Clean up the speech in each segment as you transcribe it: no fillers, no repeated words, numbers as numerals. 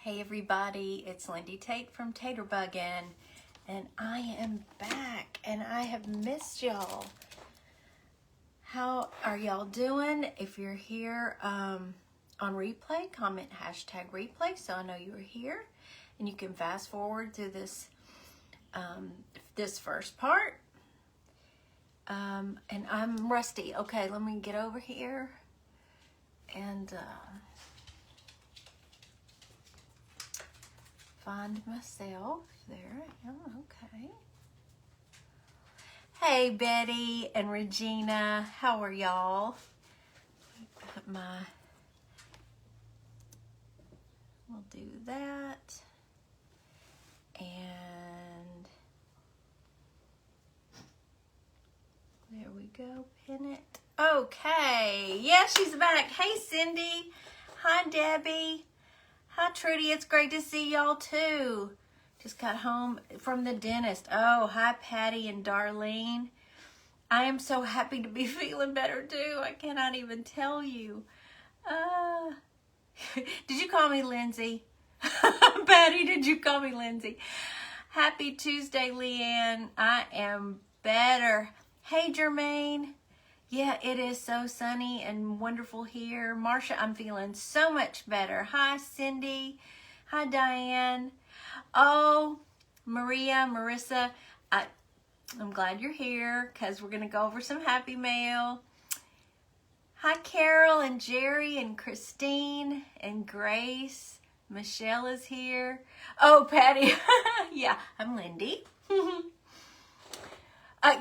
Hey everybody, it's Lindy Tate from Taterbuggin, and I am back, and I have missed y'all. How are y'all doing? If you're here on replay, comment #replay so I know you were here, and you can fast forward through this this first part. And I'm rusty. Okay, let me get over here and find myself. There I am. Okay. Hey Betty and Regina, how are y'all? We'll do that. And there we go. Pin it. Okay. Yeah, she's back. Hey Cindy. Hi Debbie. Hi Trudy. It's great to see y'all too. Just got home from the dentist. Oh, hi Patty and Darlene. I am so happy to be feeling better too. I cannot even tell you. Did you call me Lindsay? Patty, did you call me Lindsay? Happy Tuesday, Leanne. I am better. Hey Jermaine. Yeah, it is so sunny and wonderful here. Marsha, I'm feeling so much better. Hi, Cindy. Hi, Diane. Oh, Maria, Marissa, I'm glad you're here because we're going to go over some happy mail. Hi, Carol and Jerry and Christine and Grace. Michelle is here. Oh, Patty. Yeah, I'm Lindy.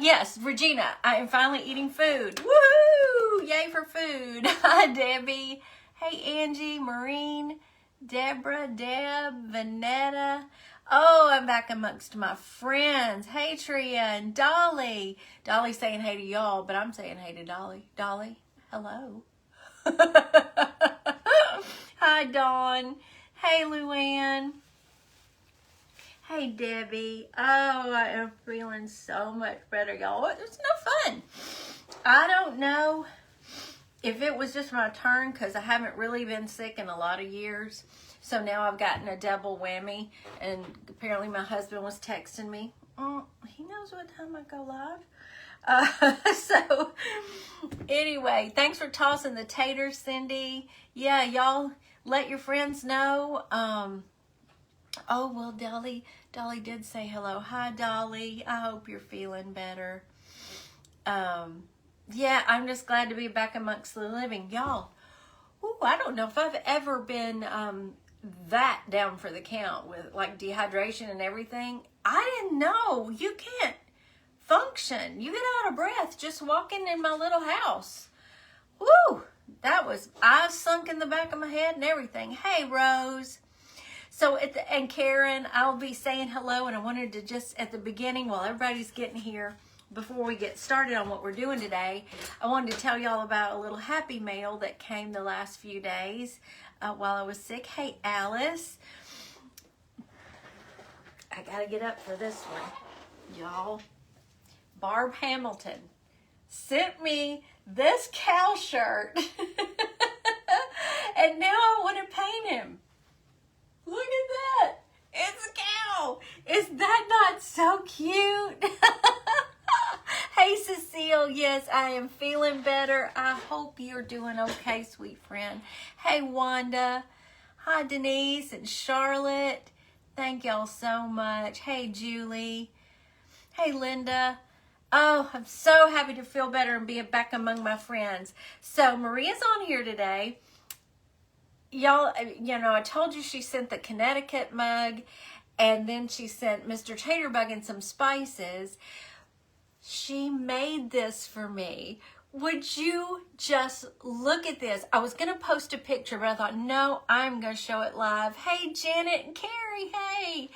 Yes, Regina, I am finally eating food. Woohoo! Yay for food. Hi, Debbie. Hey, Angie, Maureen, Deborah, Deb, Vanetta. Oh, I'm back amongst my friends. Hey, Tria and Dolly. Dolly's saying hey to y'all, but I'm saying hey to Dolly. Dolly, hello. Hi, Dawn. Hey, Luann. Hey, Debbie. Oh, I am feeling so much better, y'all. It's no fun. I don't know if it was just my turn because I haven't really been sick in a lot of years. So now I've gotten a double whammy. And apparently my husband was texting me. He knows what time I go live. So anyway, thanks for tossing the taters, Cindy. Yeah, y'all let your friends know. Oh, well, Dolly did say hello. Hi, Dolly. I hope you're feeling better. Yeah, I'm just glad to be back amongst the living. Y'all, I don't know if I've ever been that down for the count with like dehydration and everything. I didn't know. You can't function. You get out of breath just walking in my little house. Woo! That was, I sunk in the back of my head and everything. Hey, Rose. So, and Karen, I'll be saying hello, and I wanted to just, at the beginning, while everybody's getting here, before we get started on what we're doing today, I wanted to tell y'all about a little happy mail that came the last few days while I was sick. Hey, Alice. I got to get up for this one, y'all. Barb Hamilton sent me this cow shirt, and now I want to paint him. Look at that. It's a cow. Is that not so cute? Hey, Cecile. Yes, I am feeling better. I hope you're doing okay, sweet friend. Hey, Wanda. Hi, Denise and Charlotte. Thank y'all so much. Hey, Julie. Hey, Linda. Oh, I'm so happy to feel better and be back among my friends. So, Maria's on here today. Y'all, you know, I told you she sent the Connecticut mug, and then she sent Mr. Taterbuggin some spices. She made this for me. Would you just look at this? I was going to post a picture, but I thought, no, I'm going to show it live. Hey, Janet and Carrie, hey.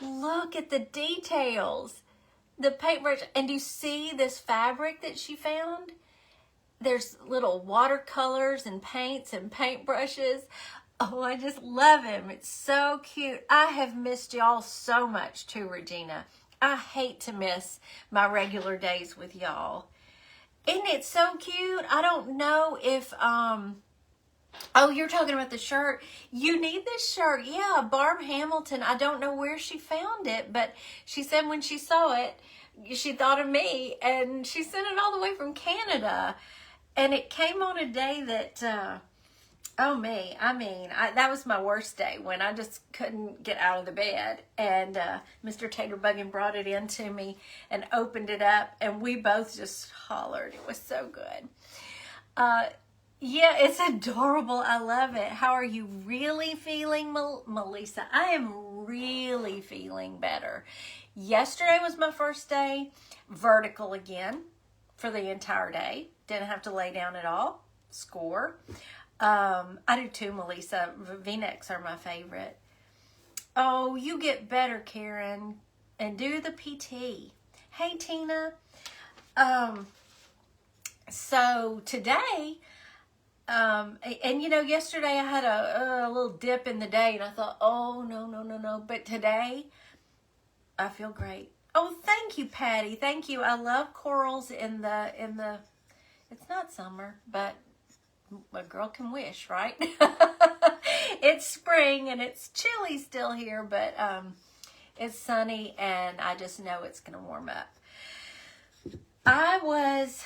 Look at the details. The paintbrush, and do you see this fabric that she found? There's little watercolors and paints and paintbrushes. Oh, I just love him. It's so cute. I have missed y'all so much too, Regina. I hate to miss my regular days with y'all. Isn't it so cute? I don't know if Oh, you're talking about the shirt. You need this shirt. Yeah, Barb Hamilton. I don't know where she found it, but she said when she saw it, she thought of me, and she sent it all the way from Canada. And it came on a day that, that was my worst day, when I just couldn't get out of the bed. And Mr. Taterbuggin brought it in to me and opened it up, and we both just hollered. It was so good. Yeah, it's adorable. I love it. How are you really feeling, Melissa? I am really feeling better. Yesterday was my first day vertical again for the entire day. Didn't have to lay down at all. Score. I do too, Melissa. V-necks are my favorite. Oh, you get better, Karen. And do the PT. Hey, Tina. So today... and you know, yesterday I had a little dip in the day, and I thought, oh, no. But today, I feel great. Oh, thank you, Patty. Thank you. I love corals in the, it's not summer, but a girl can wish, right? It's spring, and it's chilly still here, but, it's sunny, and I just know it's going to warm up. I was,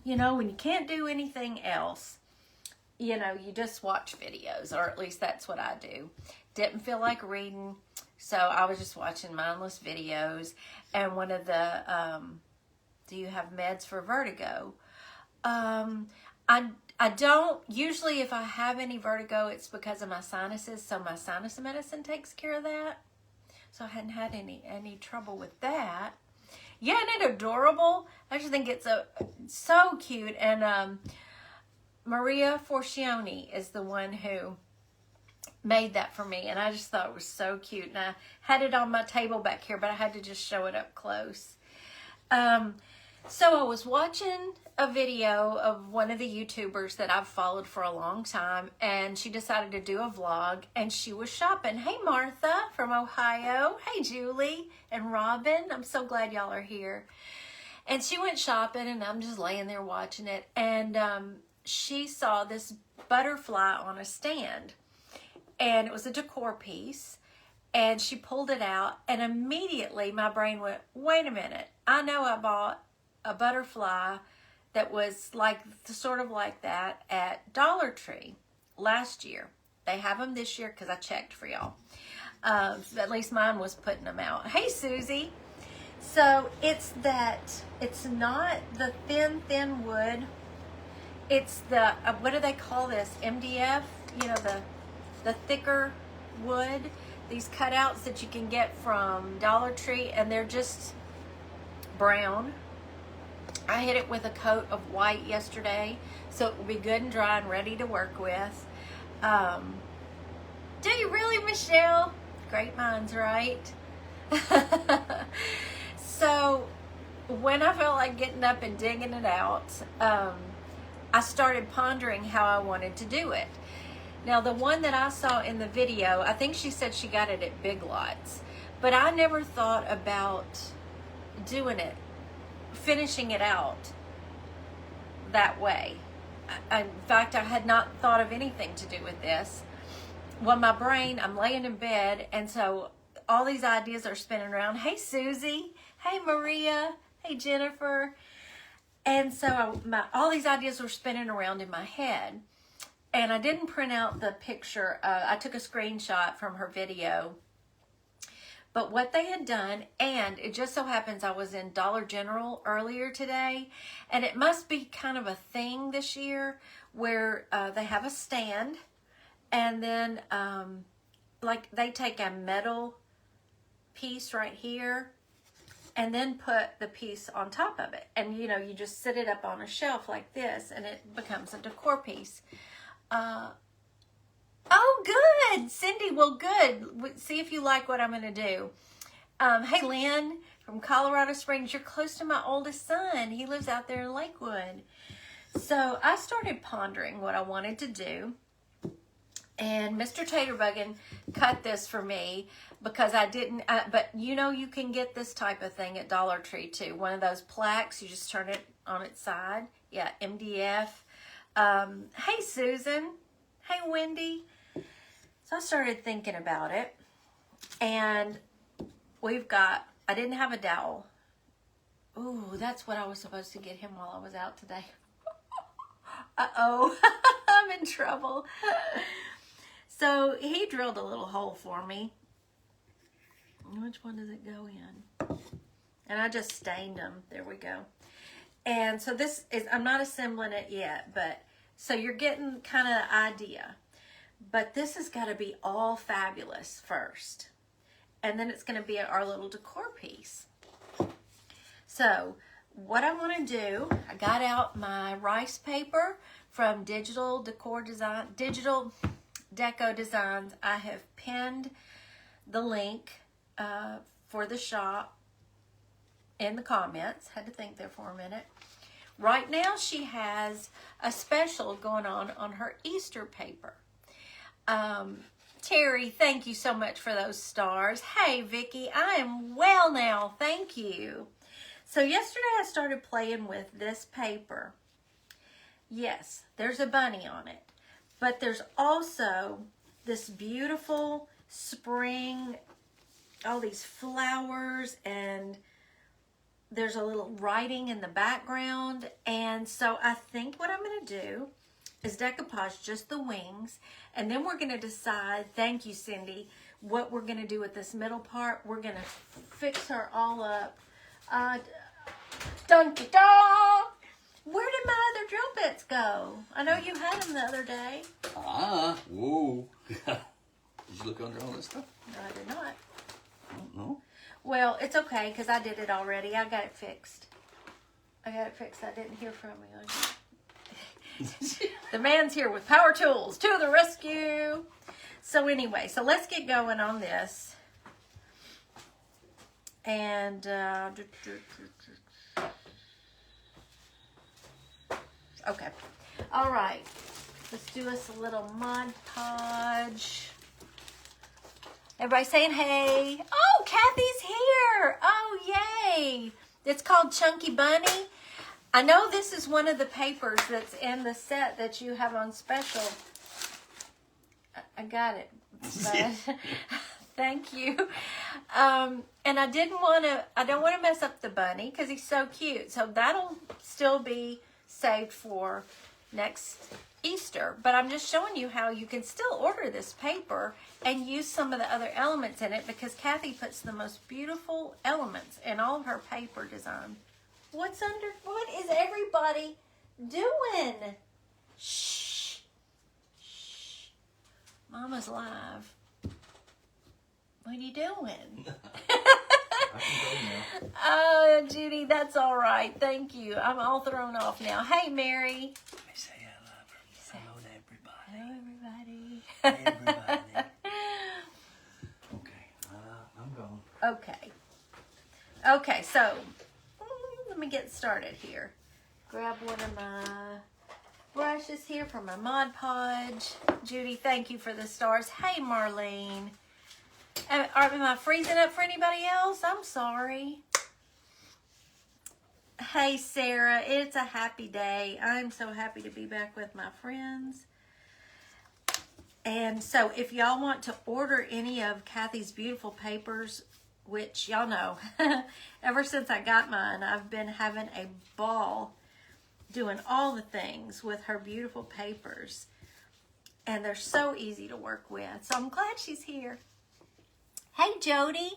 you know, when you can't do anything else, you know, you just watch videos, or at least that's what I do. Didn't feel like reading, so I was just watching mindless videos. And one of the, do you have meds for vertigo? I don't, usually if I have any vertigo, it's because of my sinuses, so my sinus medicine takes care of that. So I hadn't had any trouble with that. Yeah, isn't it adorable? I just think it's so cute. And Maria Forcioni is the one who made that for me. And I just thought it was so cute. And I had it on my table back here, but I had to just show it up close. So I was watching a video of one of the YouTubers that I've followed for a long time. And she decided to do a vlog. And she was shopping. Hey, Martha from Ohio. Hey, Julie and Robin. I'm so glad y'all are here. And she went shopping, and I'm just laying there watching it. And she saw this butterfly on a stand, and it was a decor piece, and she pulled it out, and immediately my brain went, wait a minute, I know I bought a butterfly that was like, sort of like that at Dollar Tree last year. They have them this year because I checked for y'all. At least mine was putting them out. Hey, Susie. So it's not the thin wood. It's the, what do they call this? MDF, you know, the thicker wood. These cutouts that you can get from Dollar Tree, and they're just brown. I hit it with a coat of white yesterday, so it will be good and dry and ready to work with. Do you really, Michelle? Great minds, right? So when I felt like getting up and digging it out, I started pondering how I wanted to do it. Now, the one that I saw in the video, I think she said she got it at Big Lots, but I never thought about doing it, finishing it out that way. In fact, I had not thought of anything to do with this. Well, my brain, I'm laying in bed, and so all these ideas are spinning around. Hey, Susie. Hey, Maria. Hey, Jennifer. And so all these ideas were spinning around in my head. And I didn't print out the picture. I took a screenshot from her video. But what they had done, and it just so happens I was in Dollar General earlier today, and it must be kind of a thing this year where they have a stand, and then like they take a metal piece right here, and then put the piece on top of it. And, you know, you just sit it up on a shelf like this, and it becomes a decor piece. Oh, good, Cindy. Well, good. See if you like what I'm going to do. Hey, Lynn from Colorado Springs. You're close to my oldest son. He lives out there in Lakewood. So I started pondering what I wanted to do. And Mr. Taterbuggin cut this for me because I didn't, but you know, you can get this type of thing at Dollar Tree too. One of those plaques, you just turn it on its side. Yeah, MDF. Hey, Susan. Hey, Wendy. So I started thinking about it, and I didn't have a dowel. Ooh, that's what I was supposed to get him while I was out today. Uh-oh, I'm in trouble. So he drilled a little hole for me. Which one does it go in? And I just stained them. There we go. And so this is, I'm not assembling it yet, but so you're getting kind of the idea. But this has got to be all fabulous first. And then it's going to be our little decor piece. So what I want to do, I got out my rice paper from Digital Deco Designs. I have pinned the link for the shop in the comments. Had to think there for a minute. Right now she has a special going on her Easter paper. Terry, thank you so much for those stars. Hey, Vicki, I am well now. Thank you. So yesterday I started playing with this paper. Yes, there's a bunny on it. But there's also this beautiful spring, all these flowers, and there's a little writing in the background. And so I think what I'm going to do is decoupage just the wings, and then we're going to decide, thank you, Cindy, what we're going to do with this middle part. We're going to fix her all up. Dun-dun-dun! Where did my other drill bits go? I know you had them the other day. Whoa. Did you look under all this stuff? No, I did not. I don't know. Well, it's okay, because I did it already. I got it fixed. I didn't hear from you. The man's here with power tools to the rescue. So anyway, so let's get going on this. And okay. All right. Let's do us a little Mod Podge. Everybody saying hey. Oh, Kathy's here. Oh, yay. It's called Chunky Bunny. I know this is one of the papers that's in the set that you have on special. I got it. But thank you. And I don't want to mess up the bunny because he's so cute. So that'll still be saved for next Easter. But I'm just showing you how you can still order this paper and use some of the other elements in it, because Kathy puts the most beautiful elements in all of her paper design. What is everybody doing? Shh. Shh. Mama's live. What are you doing? I can go now. Oh, Judy, that's all right. Thank you. I'm all thrown off now. Hey, Mary. I say I love her. Hello to everybody. Hello, everybody. Everybody. Okay, I'm going. Okay, so let me get started here. Grab one of my brushes here for my Mod Podge. Judy, thank you for the stars. Hey, Marlene. Am I freezing up for anybody else? I'm sorry. Hey, Sarah. It's a happy day. I'm so happy to be back with my friends. And so if y'all want to order any of Kathy's beautiful papers, which y'all know, ever since I got mine, I've been having a ball doing all the things with her beautiful papers. And they're so easy to work with. So I'm glad she's here. Hey, Jody.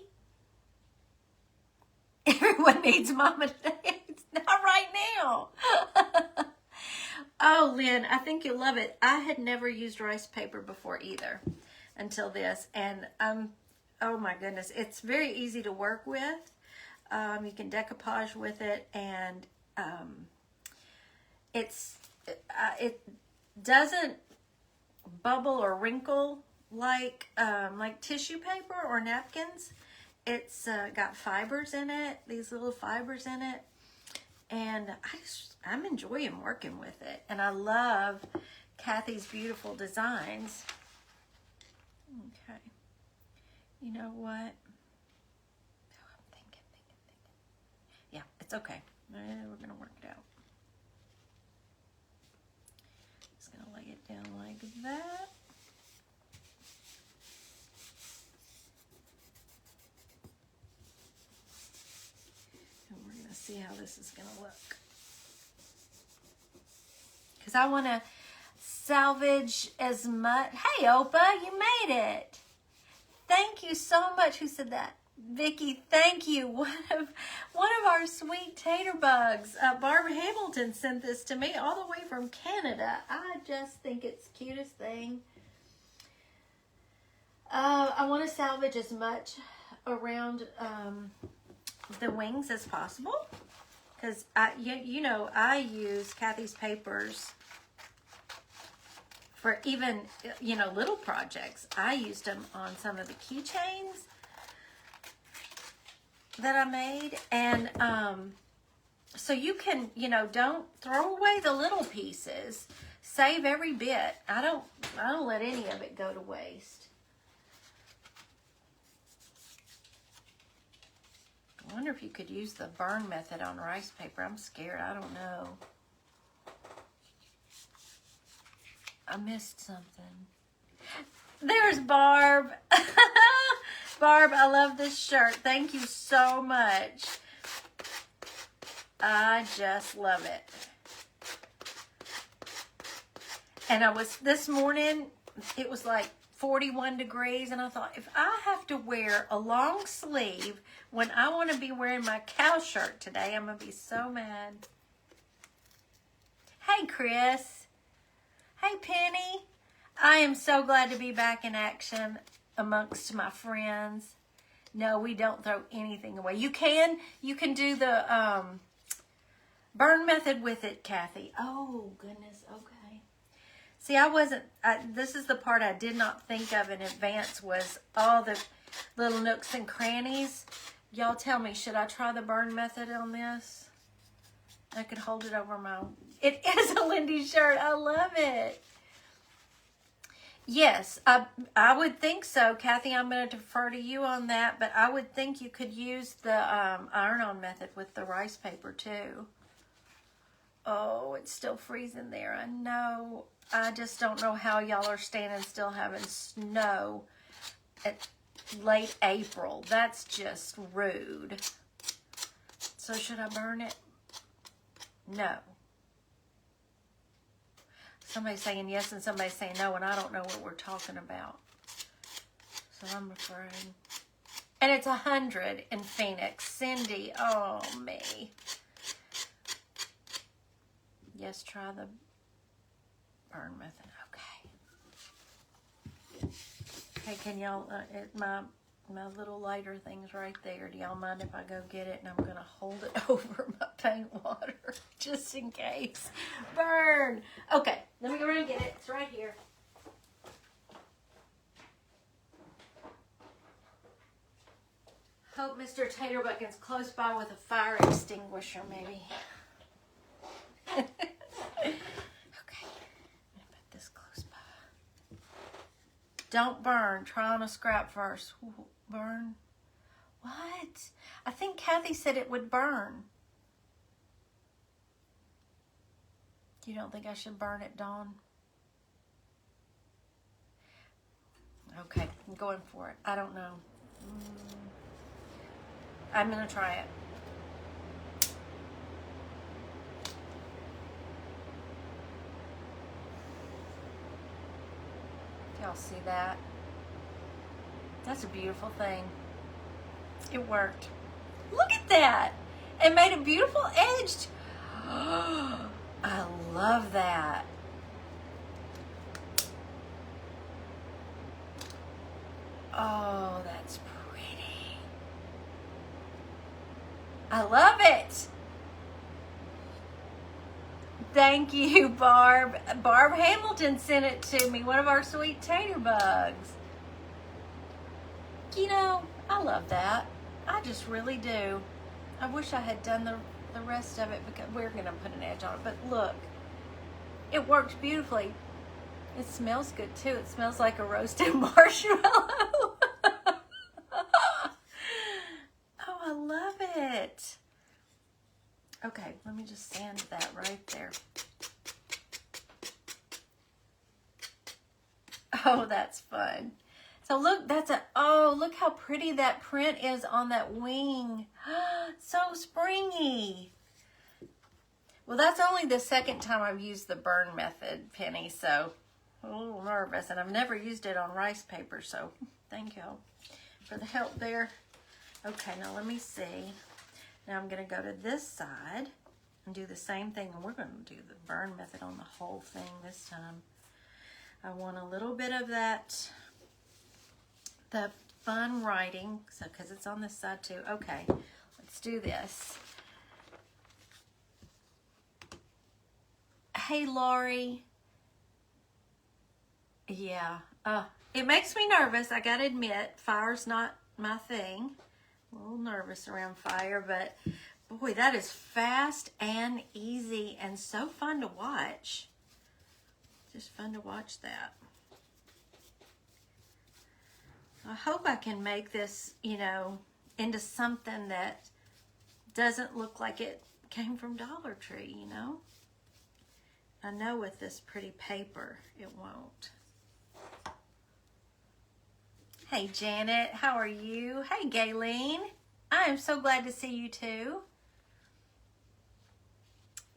Everyone needs Mama today. It's not right now. Oh, Lynn, I think you'll love it. I had never used rice paper before either until this. And oh my goodness, it's very easy to work with. You can decoupage with it, and it doesn't bubble or wrinkle like tissue paper or napkins. It's got fibers in it, these little fibers in it, and I'm enjoying working with it. And I love Kathy's beautiful designs. Okay, you know what? Oh, I'm thinking. Yeah, it's okay. We're gonna work it out. going to lay it down like that. And we're going to see how this is going to look. Because I want to salvage as much. Hey, Opa, you made it. Thank you so much. Who said that? Vicky, thank you. One of our sweet tater bugs. Barbara Hamilton sent this to me all the way from Canada. I just think it's the cutest thing. I want to salvage as much around the wings as possible. Because, you know, I use Kathy's papers for even, you know, little projects. I used them on some of the keychains that I made. And so you can, you know, don't throw away the little pieces. Save every bit. I don't let any of it go to waste. I wonder if you could use the burn method on rice paper. I'm scared. I don't know. I missed something. There's Barb. Barb, I love this shirt. Thank you so much. I just love it. And this morning, it was like 41 degrees, and I thought, if I have to wear a long sleeve when I want to be wearing my cow shirt today, I'm going to be so mad. Hey, Chris. Hey, Penny. I am so glad to be back in action amongst my friends. No, we don't throw anything away. You can do the burn method with it, Kathy. Oh, goodness. Okay. See, this is the part I did not think of in advance, was all the little nooks and crannies. Y'all tell me, should I try the burn method on this? I could hold it over my... It is a Lindy shirt. I love it. Yes, I would think so. Kathy, I'm going to defer to you on that, but I would think you could use the iron-on method with the rice paper, too. Oh, it's still freezing there. I know. I just don't know how y'all are standing still having snow at late April. That's just rude. So should I burn it? No. Somebody's saying yes and somebody's saying no, and I don't know what we're talking about. So I'm afraid. And it's 100 in Phoenix. Cindy, oh me. Yes, try the burn method. Okay. Okay, can y'all, my little lighter thing's right there. Do y'all mind if I go get it? And I'm going to hold it over my paint water just in case. Burn. Okay, let me go around and get it. It's right here. Hope Mr. Taterbuckin's close by with a fire extinguisher, maybe. Okay, I'm gonna put this close by. Don't burn. Try on a scrap first. Burn? What? I think Kathy said it would burn. You don't think I should burn it, Dawn? Okay, I'm going for it. I don't know. I'm gonna try it. Y'all see that? That's a beautiful thing. It worked. Look at that. It made a beautiful edged. I love that. Oh, that's pretty. I love it. Thank you, Barb. Barb Hamilton sent it to me, one of our sweet tater bugs. You know, I love that. I just really do. I wish I had done the rest of it, because we're going to put an edge on it. But look, it worked beautifully. It smells good, too. It smells like a roasted marshmallow. Oh, I love it. Okay, let me just sand that right there. Oh, that's fun. So look, look how pretty that print is on that wing. So springy. Well, that's only the second time I've used the burn method, Penny, so I'm a little nervous, and I've never used it on rice paper, so thank you for the help there. Okay, now let me see. Now I'm going to go to this side and do the same thing, and we're going to do the burn method on the whole thing this time. I want a little bit of that, the fun writing, so because it's on this side too. Okay, let's do this. Hey, Lori. Yeah, it makes me nervous, I gotta admit. Fire's not my thing. A little nervous around fire, but boy, that is fast and easy and so fun to watch. Just fun to watch that. I hope I can make this, you know, into something that doesn't look like it came from Dollar Tree, you know? I know with this pretty paper, it won't. Hey, Janet, how are you? Hey, Gayleen. I am so glad to see you too.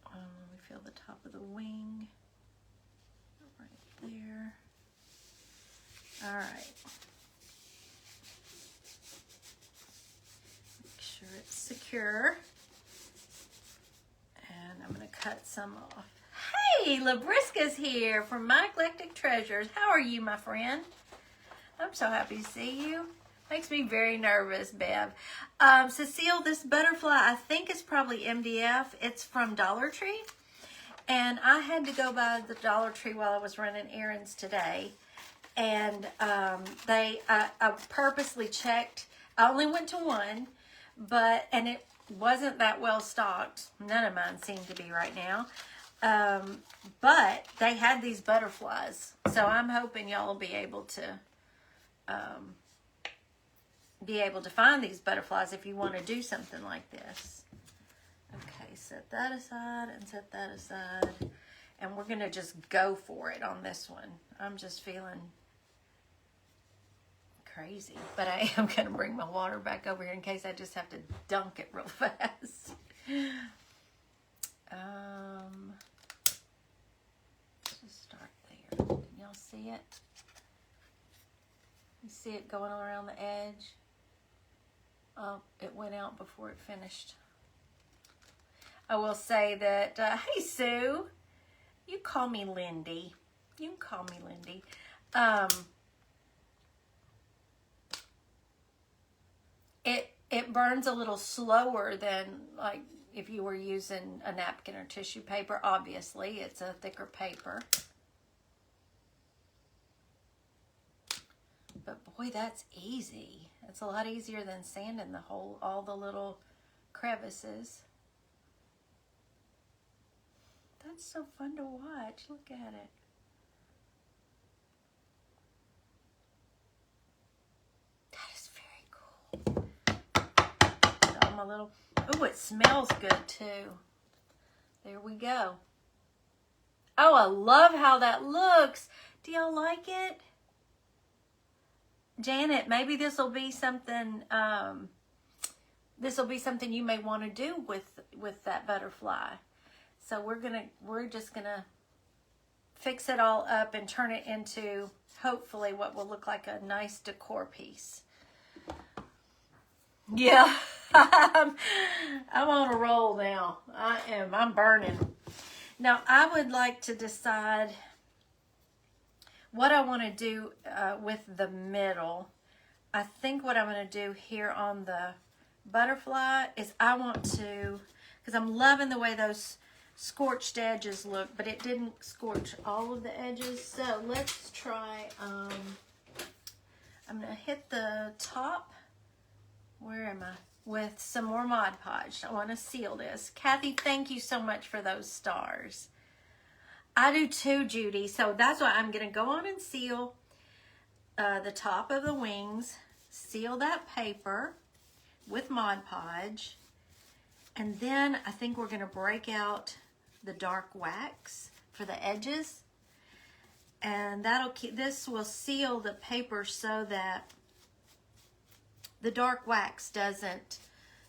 Let me feel the top of the wing. Right there. All right. Make sure it's secure. And I'm going to cut some off. Hey, Labriska's here from My Eclectic Treasures. How are you, my friend? I'm so happy to see you. Makes me very nervous, Bev. Cecile, this butterfly, I think is probably MDF. It's from Dollar Tree. And I had to go by the Dollar Tree while I was running errands today. And I purposely checked. I only went to one, and it wasn't that well stocked. None of mine seem to be right now. But they had these butterflies. So I'm hoping y'all will be able to find these butterflies if you want to do something like this. Okay, set that aside and set that aside. And we're going to just go for it on this one. I'm just feeling crazy. But I am going to bring my water back over here in case I just have to dunk it real fast. Just start there. Can y'all see it? You see it going around the edge? Oh, it went out before it finished. I will say that, hey, Sue. You call me Lindy. You can call me Lindy. It burns a little slower than, like, if you were using a napkin or tissue paper. Obviously, it's a thicker paper. But boy, that's easy. It's a lot easier than sanding all the little crevices. That's so fun to watch. Look at it. That is very cool. So I'm a little, ooh, it smells good too. There we go. Oh, I love how that looks. Do y'all like it? Janet, maybe this will be something you may want to do with that butterfly. So we're just gonna fix it all up and turn it into hopefully what will look like a nice decor piece. Yeah, I'm on a roll now. I'm burning. Now I would like to decide what I want to do with the middle. I think what I'm going to do here on the butterfly is I want to, because I'm loving the way those scorched edges look, but it didn't scorch all of the edges. So let's try, I'm going to hit the top, where am I? With some more Mod Podge. I want to seal this. Kathy, thank you so much for those stars. I do too, Judy. So that's why I'm going to go on and seal the top of the wings. Seal that paper with Mod Podge. And then I think we're going to break out the dark wax for the edges. And that'll keep, this will seal the paper so that the dark wax doesn't,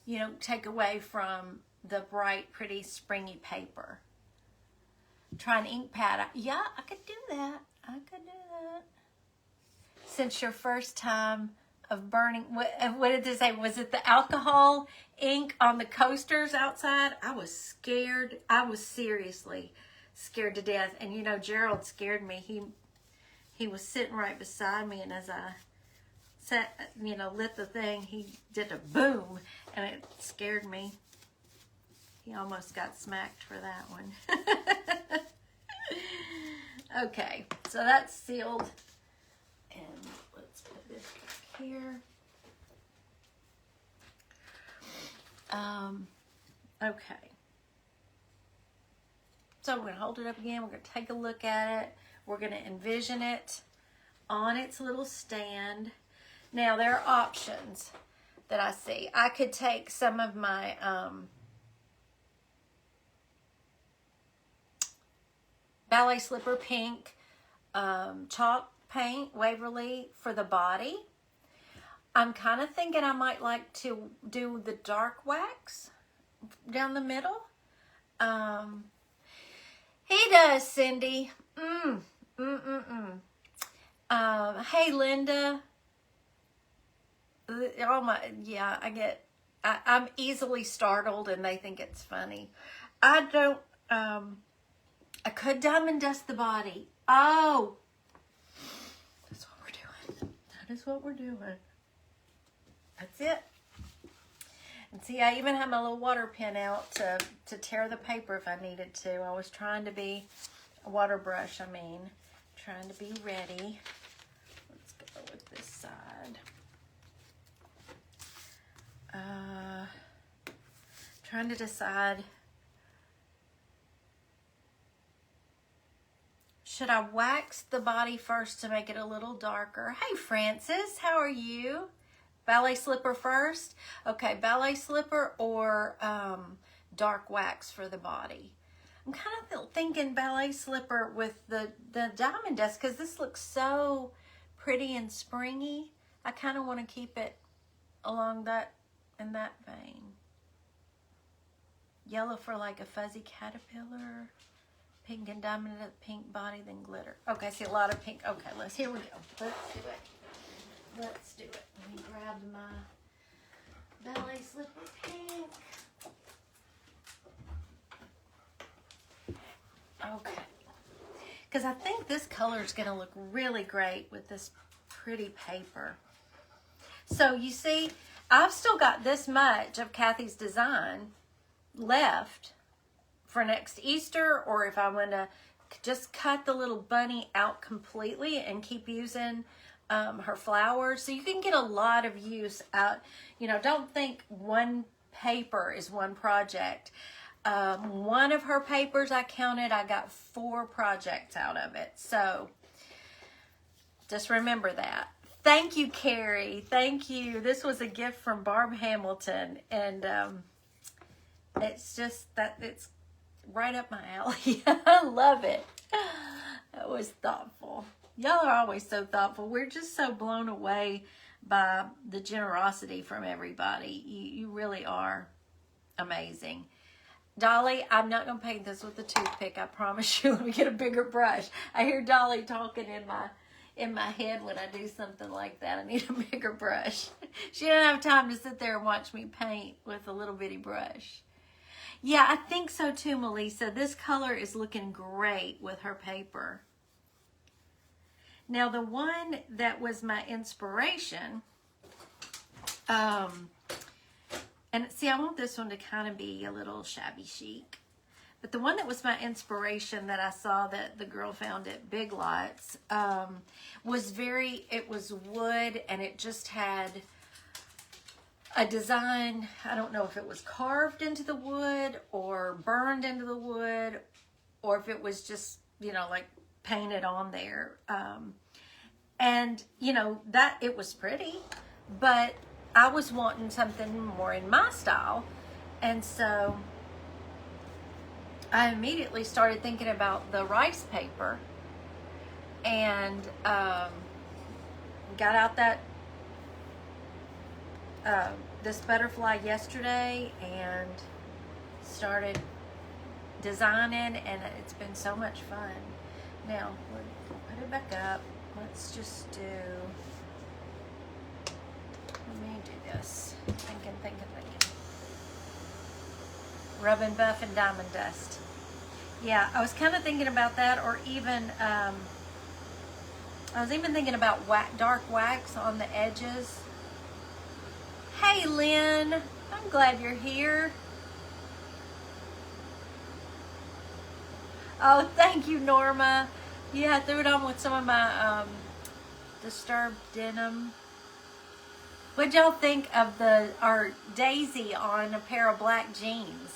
you know, take away from the bright, pretty, springy paper. Try an ink pad. Yeah, I could do that. I could do that. Since your first time of burning, what did they say? Was it the alcohol ink on the coasters outside? I was scared. I was seriously scared to death. And you know, Gerald scared me. He was sitting right beside me, and as I set, you know, lit the thing, he did a boom, and it scared me. He almost got smacked for that one. Okay, so that's sealed. And let's put this back here. Okay. So we're going to hold it up again. We're going to take a look at it. We're going to envision it on its little stand. Now, there are options that I see. I could take some of my ballet slipper pink chalk paint, Waverly, for the body. I'm kind of thinking I might like to do the dark wax down the middle. He does, Cindy. Hey, Linda. Oh my, yeah, I'm easily startled, and they think it's funny. I could diamond dust the body. Oh, that's what we're doing. That is what we're doing. That's it. And see, I even had my little water pen out to tear the paper if I needed to. I was trying to be a water brush, trying to be ready. Let's go with this side. Trying to decide, should I wax the body first to make it a little darker? Hey, Francis, how are you? Ballet slipper first? Okay, ballet slipper or dark wax for the body. I'm kind of thinking ballet slipper with the diamond dust, because this looks so pretty and springy. I kind of want to keep it along that, in that vein. Yellow for like a fuzzy caterpillar. Pink and diamond pink body, then glitter. Okay, I see a lot of pink. Okay, here we go. Let's do it. Let's do it. Let me grab my ballet slipper pink. Okay. Because I think this color is going to look really great with this pretty paper. So you see, I've still got this much of Kathy's design left for next Easter, or if I want to just cut the little bunny out completely and keep using her flowers. So you can get a lot of use out. You know, don't think one paper is one project. One of her papers I counted, I got 4 projects out of it. So just remember that. Thank you, Carrie. Thank you. This was a gift from Barb Hamilton, and it's just that it's right up my alley. I love it. That was thoughtful. Y'all are always so thoughtful. We're just so blown away by the generosity from everybody. You really are amazing. Dolly, I'm not going to paint this with a toothpick. I promise you. Let me get a bigger brush. I hear Dolly talking in my head when I do something like that. I need a bigger brush. She doesn't have time to sit there and watch me paint with a little bitty brush. Yeah, I think so too, Melissa. This color is looking great with her paper. Now, the one that was my inspiration, and see, I want this one to kind of be a little shabby chic. But the one that was my inspiration that I saw that the girl found at Big Lots was it was wood, and it just had a design. I don't know if it was carved into the wood or burned into the wood, or if it was just, you know, like painted on there. And, you know, that it was pretty, but I was wanting something more in my style. And so I immediately started thinking about the rice paper and got out that this butterfly yesterday and started designing, and it's been so much fun. Now we'll put it back up. Let's just do, let me do this. Thinking. Rub and Buff and Diamond Dust. Yeah, I was kind of thinking about that, or even I was even thinking about dark wax on the edges. Hey Lynn, I'm glad you're here. Oh, thank you, Norma. Yeah, I threw it on with some of my disturbed denim. What'd y'all think of our Daisy on a pair of black jeans?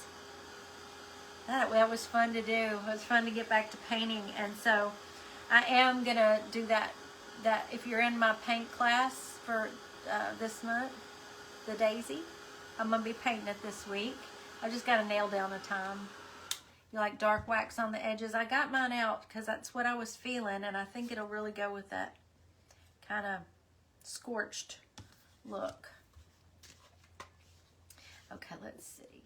That was fun to do. It was fun to get back to painting, and so I am gonna do that. If you're in my paint class for this month, the Daisy, I'm gonna be painting it this week. I just gotta nail down a time. You like dark wax on the edges? I got mine out because that's what I was feeling, and I think it'll really go with that kind of scorched look. Okay, let's see.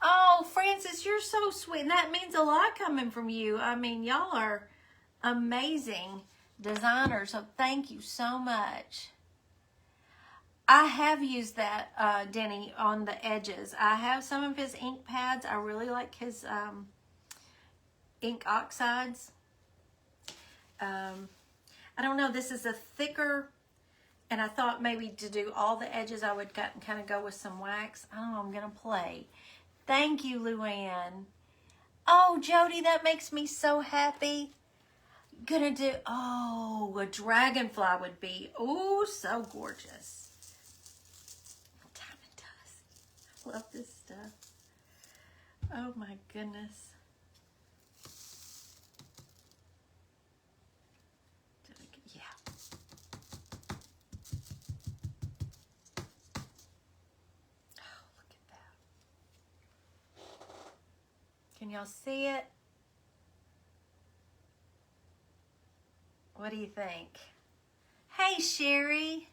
Oh, Francis, you're so sweet, and that means a lot coming from you. I mean, y'all are amazing designers, so thank you so much. I have used that, Denny, on the edges. I have some of his ink pads. I really like his ink oxides. I don't know, this is a thicker, and I thought maybe to do all the edges I would kind of go with some wax. I don't know, I'm going to play. Thank you, Luann. Oh, Jody, that makes me so happy. Gonna do, oh, a dragonfly would be, oh, so gorgeous. Diamond dust. I love this stuff. Oh my goodness. Yeah. Oh, look at that. Can y'all see it? What do you think? Hey, Sherry.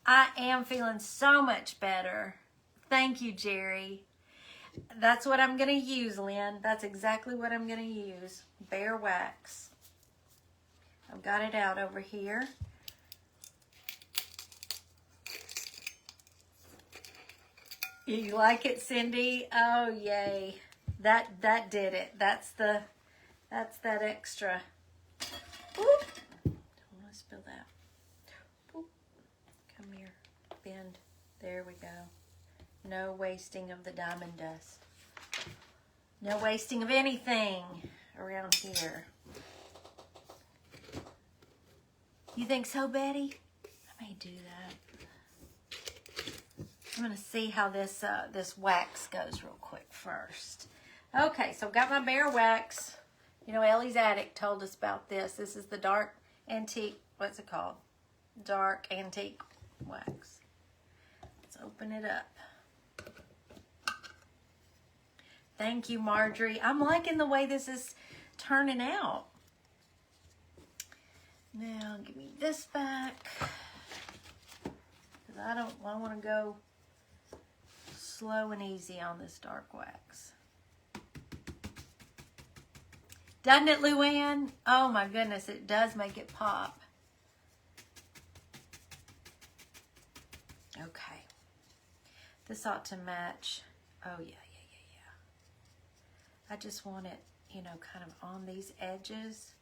I am feeling so much better. Thank you, Jerry. That's what I'm going to use, Lynn. That's exactly what I'm going to use. Bare wax. I've got it out over here. You like it, Cindy? Oh, yay. That did it. That's that extra. Oop. Don't want to spill that. Oop. Come here. Bend. There we go. No wasting of the diamond dust. No wasting of anything around here. You think so, Betty? I may do that. I'm going to see how this this wax goes real quick first. Okay, so I've got my bare wax. You know, Ellie's Attic told us about this. This is the dark antique, what's it called? Dark antique wax. Let's open it up. Thank you, Marjorie. I'm liking the way this is turning out. Now, give me this back. Because I want to go slow and easy on this dark wax. Doesn't it, Luann? Oh my goodness, it does make it pop. Okay. This ought to match. Oh yeah. I just want it, you know, kind of on these edges.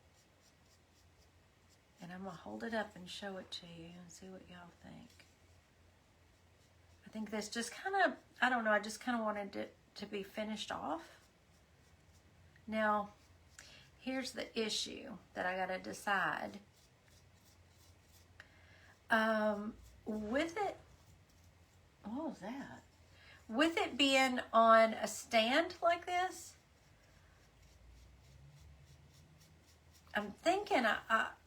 And I'm going to hold it up and show it to you and see what y'all think. I think this just kind of, I don't know, I just kind of wanted it to be finished off. Now, here's the issue that I got to decide. With it, what was that? With it being on a stand like this, I'm thinking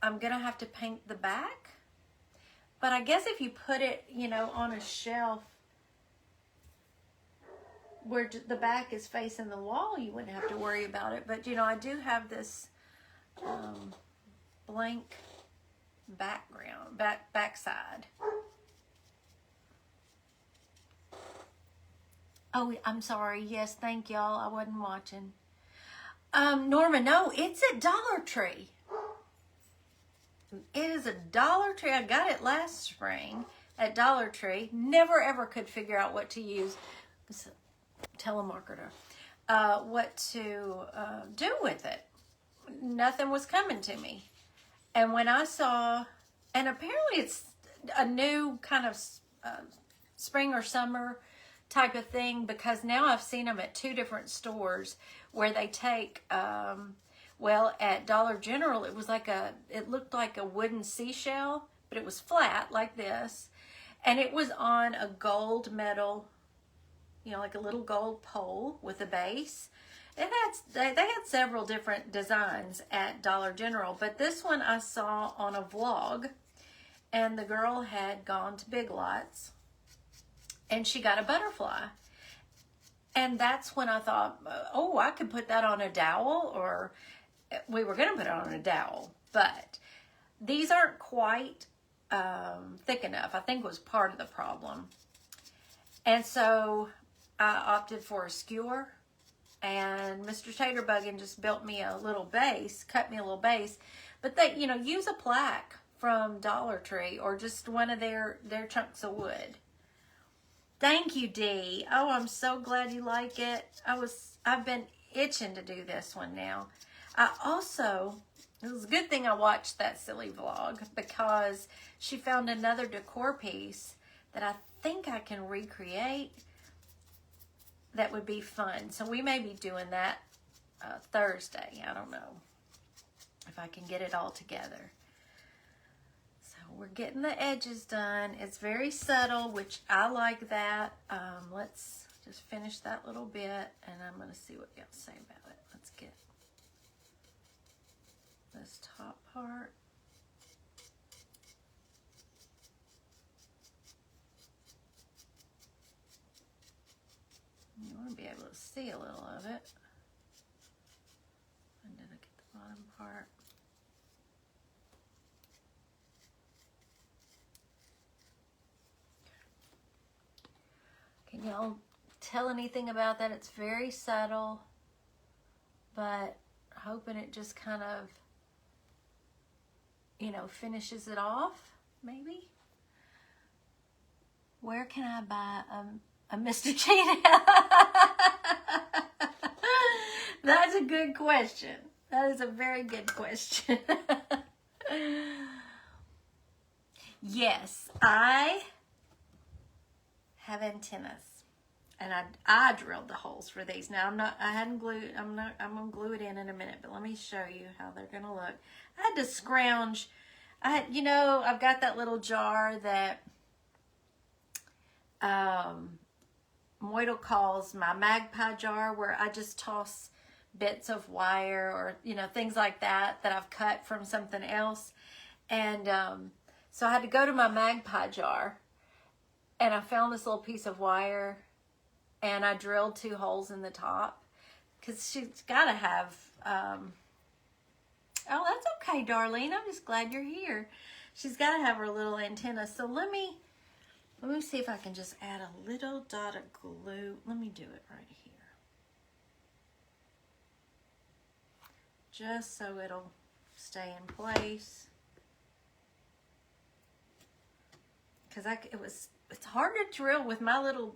I'm going to have to paint the back. But I guess if you put it, you know, on a shelf where the back is facing the wall, you wouldn't have to worry about it. But, you know, I do have this blank background, backside. Oh, I'm sorry. Yes, thank y'all. I wasn't watching. Norma, no, it's at Dollar Tree. It is a Dollar Tree. I got it last spring at Dollar Tree. Never ever could figure out what to use. It's a telemarketer. What to do with it. Nothing was coming to me. And when I saw, and apparently it's a new kind of spring or summer type of thing, because now I've seen them at 2 different stores where they take, well, at Dollar General, it was like it looked like a wooden seashell, but it was flat like this. And it was on a gold metal, you know, like a little gold pole with a base. And they had several different designs at Dollar General, but this one I saw on a vlog, and the girl had gone to Big Lots, and she got a butterfly. And that's when I thought, oh, I could put that on a dowel, or we were going to put it on a dowel, but these aren't quite thick enough. I think was part of the problem. And so I opted for a skewer. And Mr. Taterbuggin just built me a little base, cut me a little base. But they, you know, use a plaque from Dollar Tree or just one of their chunks of wood. Thank you, Dee. Oh, I'm so glad you like it. I've been itching to do this one now. It was a good thing I watched that silly vlog, because she found another decor piece that I think I can recreate. That would be fun. So we may be doing that Thursday. I don't know if I can get it all together. So we're getting the edges done. It's very subtle, which I like that. Let's just finish that little bit, and I'm going to see what you have to say about it. Let's get this top part. You want to be able to see a little of it. And then I get the bottom part. Can y'all tell anything about that? It's very subtle, but hoping it just kind of, you know, finishes it off, maybe. Where can I buy a Mr. Cheetah? That's a good question. That is a very good question. Yes, I have antennas, and I drilled the holes for these. Now I'm gonna glue it in a minute, but let me show you how they're gonna look. I had to scrounge. You know, I've got that little jar that Moidle calls my magpie jar, where I just toss bits of wire or, you know, things like that I've cut from something else. And so I had to go to my magpie jar, and I found this little piece of wire, and I drilled 2 holes in the top, because she's got to have, oh, that's okay, Darlene. I'm just glad you're here. She's got to have her little antenna. So let me see if I can just add a little dot of glue. Let me do it right here. Just so it'll stay in place. Because it's hard to drill with my little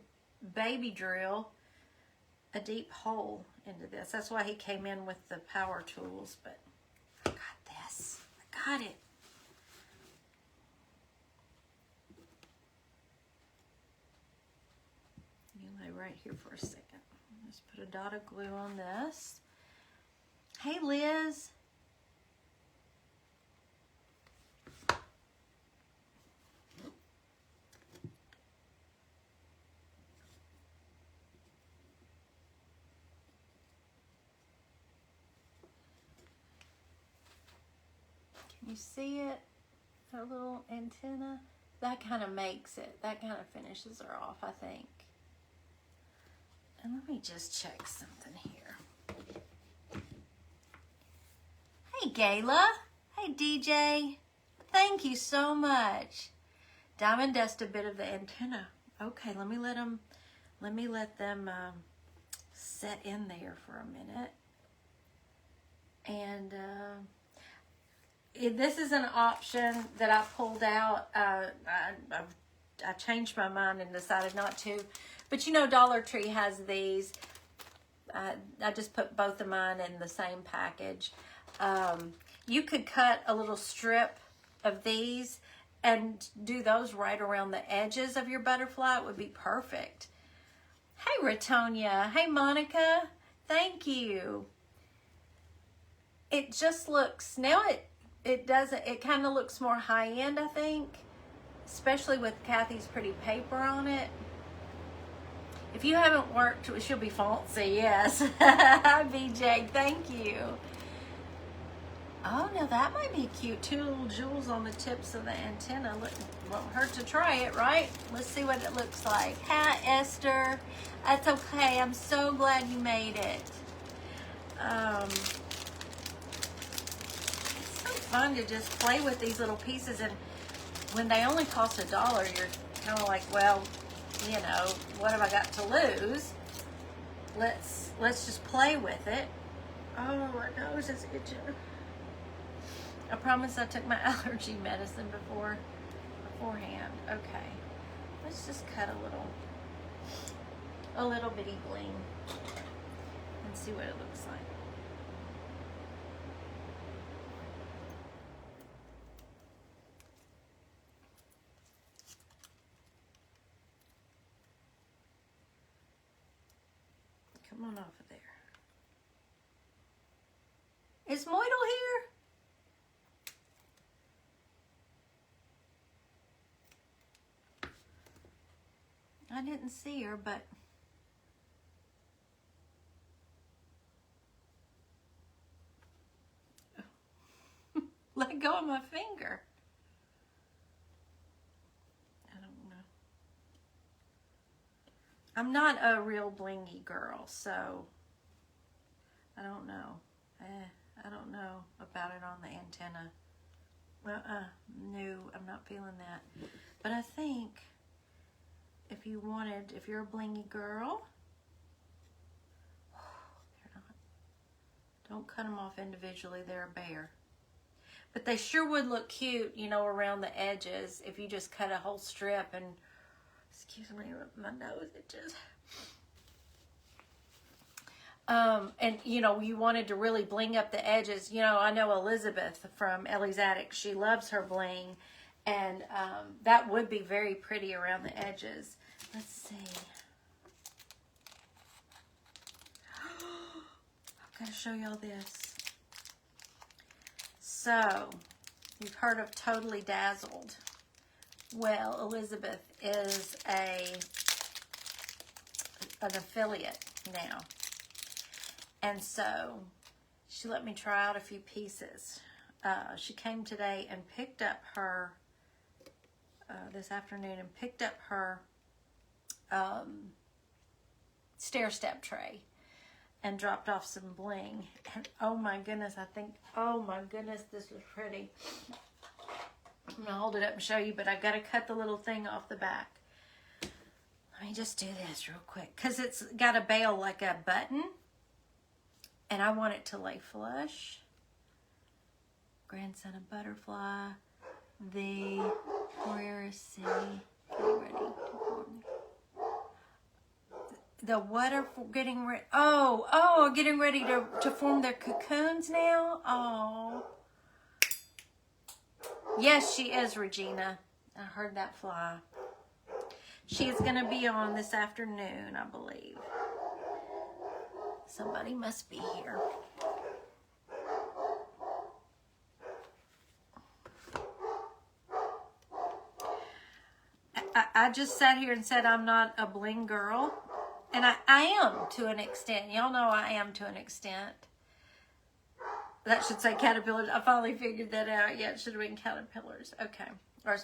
baby drill a deep hole into this. That's why he came in with the power tools, but I got this. I got it. You lay right here for a second. Just put a dot of glue on this. Hey, Liz. Can you see it? That little antenna? That kind of makes it. That kind of finishes her off, I think. And let me just check something here. Hey, Gayla. Hey, DJ. Thank you so much. Diamond dust a bit of the antenna. Okay, let me let them set in there for a minute. And this is an option that I pulled out. I changed my mind and decided not to. But you know, Dollar Tree has these. I just put both of mine in the same package. You could cut a little strip of these and do those right around the edges of your butterfly. It would be perfect. Hey, Ratonia. Hey, Monica. Thank you. It just looks, now it doesn't, it kind of looks more high-end, I think, especially with Kathy's pretty paper on it. If you haven't worked, she'll be fancy, yes. Hi, BJ, thank you. Oh, now that might be cute. 2 little jewels on the tips of the antenna. Look, won't hurt to try it, right? Let's see what it looks like. Hi, Esther. That's okay. I'm so glad you made it. It's so fun to just play with these little pieces, and when they only cost $1, you're kind of like, well, you know, what have I got to lose? Let's just play with it. Oh, my nose is itching. I promise I took my allergy medicine beforehand. Okay. Let's just cut a little bitty bling and see what it looks like. Come on off of there. Is Moidle here? I didn't see her, but let go of my finger. I don't know. I'm not a real blingy girl, so I don't know. I don't know about it on the antenna. No, I'm not feeling that. But I think if you're a blingy girl, they're not. Don't cut them off individually, they're a bear. But they sure would look cute, you know, around the edges if you just cut a whole strip and, excuse me, my nose itches. And, you know, you wanted to really bling up the edges. You know, I know Elizabeth from Ellie's Attic, she loves her bling. And that would be very pretty around the edges. Let's see. I've got to show y'all this. So, you've heard of Totally Dazzled. Well, Elizabeth is an affiliate now. And so, she let me try out a few pieces. She came today and picked up her, this afternoon, and picked up her stair-step tray and dropped off some bling. And oh my goodness, oh my goodness, this is pretty. I'm gonna hold it up and show you, but I've got to cut the little thing off the back. Let me just do this real quick, because it's got a bail like a button, and I want it to lay flush. Grandson of Butterfly, the Carrera C, getting ready to form. The what are getting ready? Oh, getting ready to form their cocoons now? Oh. Yes, she is, Regina. I heard that fly. She is going to be on this afternoon, I believe. Somebody must be here. I just sat here and said I'm not a bling girl. And I am to an extent. Y'all know I am to an extent. That should say caterpillars. I finally figured that out. Yeah, it should have been caterpillars. Okay. Or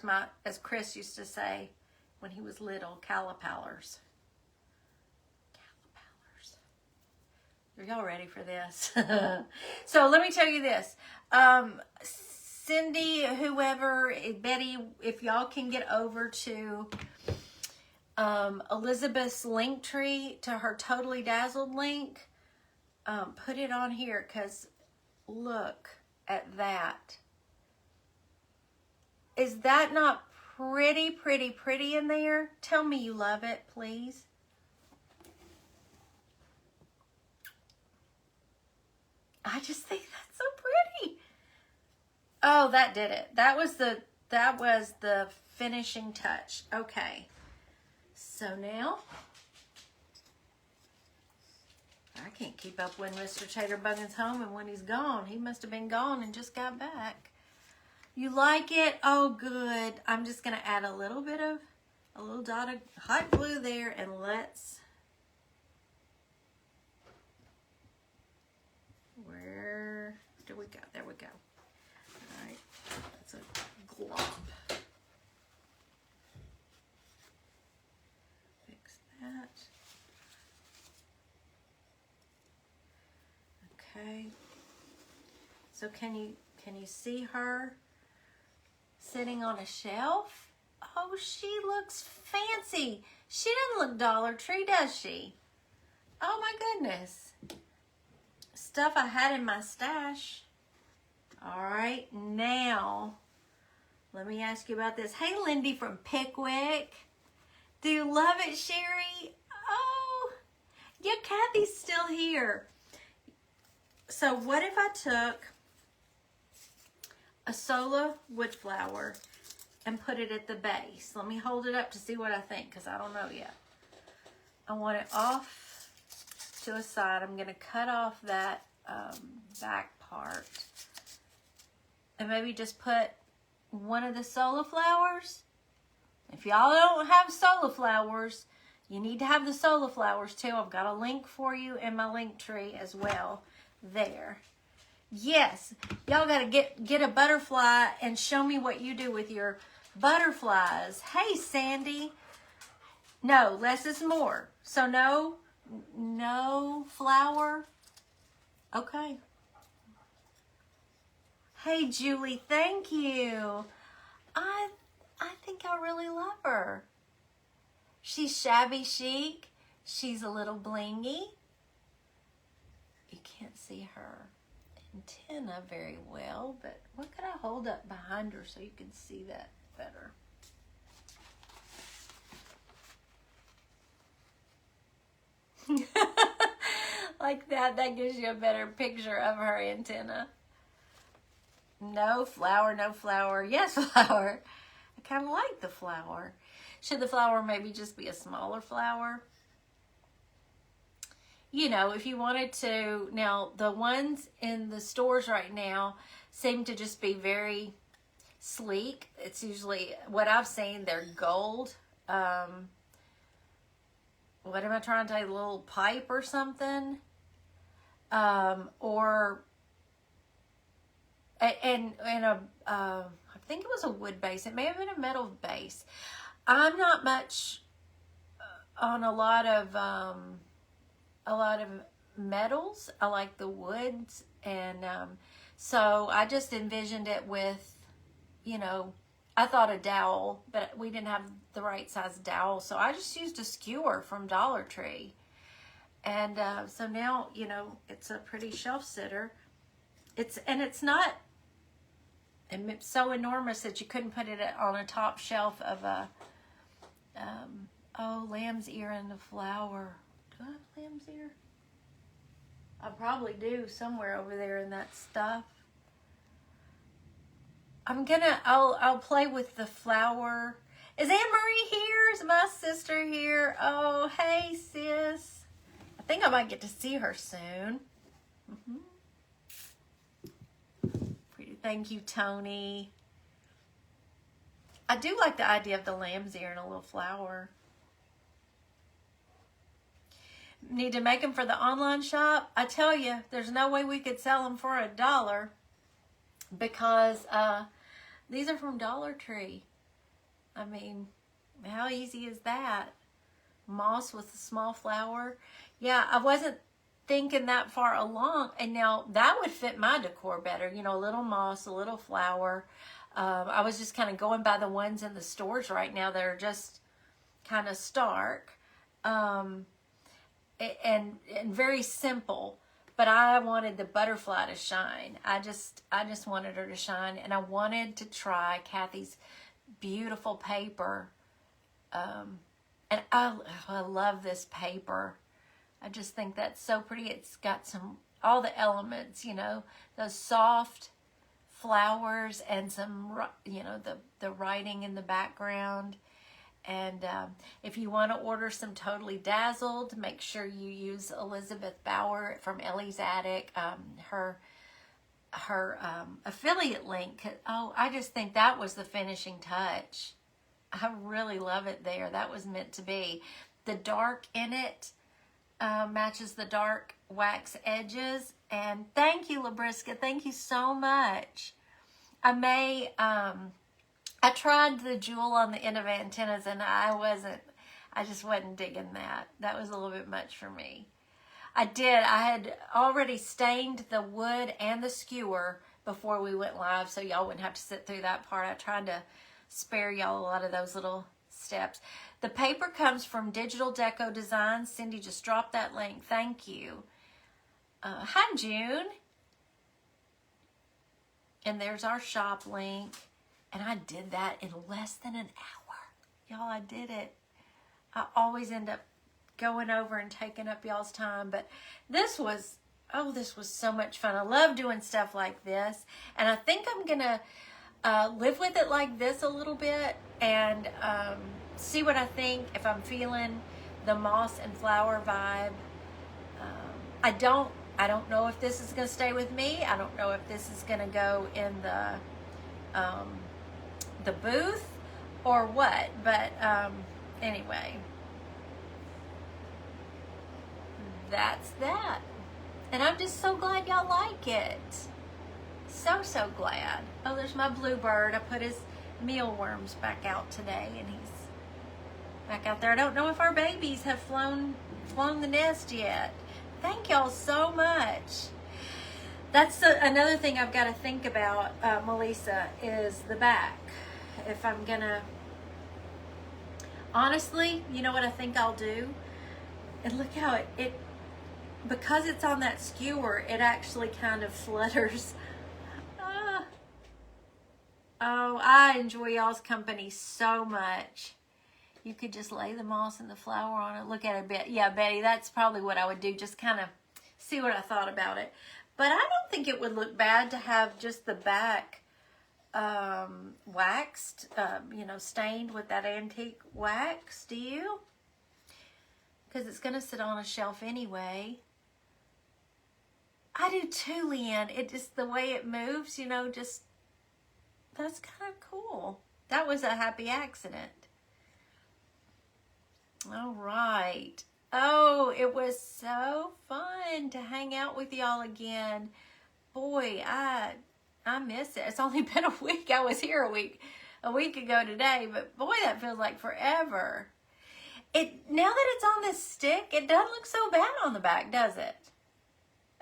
as Chris used to say when he was little, caterpillars. Caterpillars. Are y'all ready for this? So let me tell you this. Cindy, whoever, Betty, if y'all can get over to Elizabeth's link tree to her Totally Dazzled link, put it on here, because look at that. Is that not pretty, pretty, pretty in there? Tell me you love it, please. I just think that's so pretty. Oh, that did it. That was the finishing touch. Okay. So now, I can't keep up when Mr. Taterbuggin's home and when he's gone. He must have been gone and just got back. You like it? Oh, good. I'm just going to add a little dot of hot glue there, and let's, where do we go? There we go. All right, that's a glop. Fix that. Okay. So can you see her sitting on a shelf? Oh, she looks fancy. She doesn't look Dollar Tree, does she? Oh my goodness. Stuff I had in my stash. All right, now let me ask you about this. Hey, Lindy from Pickwick. Do you love it, Sherry? Oh, yeah, Kathy's still here. So what if I took a Sola wood flower and put it at the base? Let me hold it up to see what I think, because I don't know yet. I want it off to a side. I'm going to cut off that back part and maybe just put one of the Sola flowers. If y'all don't have Sola flowers, you need to have the Sola flowers too. I've got a link for you in my link tree as well. There. Yes, y'all got to get a butterfly and show me what you do with your butterflies. Hey, Sandy. No, less is more. So no flower. Okay. Hey, Julie, thank you. I think I really love her. She's shabby chic. She's a little blingy. You can't see her antenna very well, but what could I hold up behind her so you can see that better? Like that gives you a better picture of her antenna. No flower, no flower. Yes, flower. I kind of like the flower. Should the flower maybe just be a smaller flower? You know, if you wanted to. Now, the ones in the stores right now seem to just be very sleek. It's usually, what I've seen, they're gold. What am I trying to say? A little pipe or something? Or, and I think it was a wood base. It may have been a metal base. I'm not much on a lot of metals. I like the woods, and so I just envisioned it with, you know, I thought a dowel, but we didn't have the right size dowel, so I just used a skewer from Dollar Tree. And so now, you know, it's a pretty shelf sitter. It's not so enormous that you couldn't put it on a top shelf of a lamb's ear and a flower. Do I have lamb's ear? I probably do, somewhere over there in that stuff. I'll play with the flower. Is Anne Marie here? Is my sister here? Oh, hey, sis. I think I might get to see her soon. Pretty. Thank you, Tony. I do like the idea of the lamb's ear and a little flower. Need to make them for the online shop. I tell you, there's no way we could sell them for $1 because these are from Dollar Tree. I mean, how easy is that? Moss with a small flower. Yeah, I wasn't thinking that far along. And now that would fit my decor better. You know, a little moss, a little flower. I was just kind of going by the ones in the stores right now that are just kind of stark. And very simple. But I wanted the butterfly to shine. I just wanted her to shine. And I wanted to try Kathy's beautiful paper. And I love this paper. I just think that's so pretty. It's got all the elements, you know, those soft flowers and some, you know, the writing in the background. And if you want to order some Totally Dazzled, make sure you use Elizabeth Bauer from Ellie's Attic. Her affiliate link. Oh, I just think that was the finishing touch. I really love it there. That was meant to be. The dark in it matches the dark wax edges. And thank you, Labriska. Thank you so much. I tried the jewel on the end of antennas, and I just wasn't digging that. That was a little bit much for me. I had already stained the wood and the skewer before we went live, so y'all wouldn't have to sit through that part. I tried to spare y'all a lot of those little steps. The paper comes from Digital Deco Designs. Cindy just dropped that link. Thank you. Hi, June. And there's our shop link. And I did that in less than an hour. Y'all, I did it. I always end up going over and taking up y'all's time. But this was so much fun. I love doing stuff like this. And I think I'm going to live with it like this a little bit and see what I think, if I'm feeling the moss and flower vibe. I don't know if this is going to stay with me. I don't know if this is going to go in the booth or what, but anyway, that's that. And I'm just so glad y'all like it. So glad. Oh, there's my bluebird. I put his mealworms back out today, and he's back out there. I don't know if our babies have flown the nest yet. Thank y'all so much. That's another thing I've got to think about, Melissa, is the back. If I'm gonna, honestly, you know what I think I'll do? And look how it because it's on that skewer, it actually kind of flutters. Oh, I enjoy y'all's company so much. You could just lay the moss and the flower on it. Look at it, Betty. Yeah, Betty, that's probably what I would do. Just kind of see what I thought about it. But I don't think it would look bad to have just the back waxed, you know, stained with that antique wax. Do you? Because it's going to sit on a shelf anyway. I do too, Leanne. It just, the way it moves, you know, just, that's kind of cool. That was a happy accident. All right. Oh, it was so fun to hang out with y'all again. Boy, I miss it. It's only been a week. I was here a week ago today, but boy, that feels like forever. Now that it's on this stick, it doesn't look so bad on the back, does it?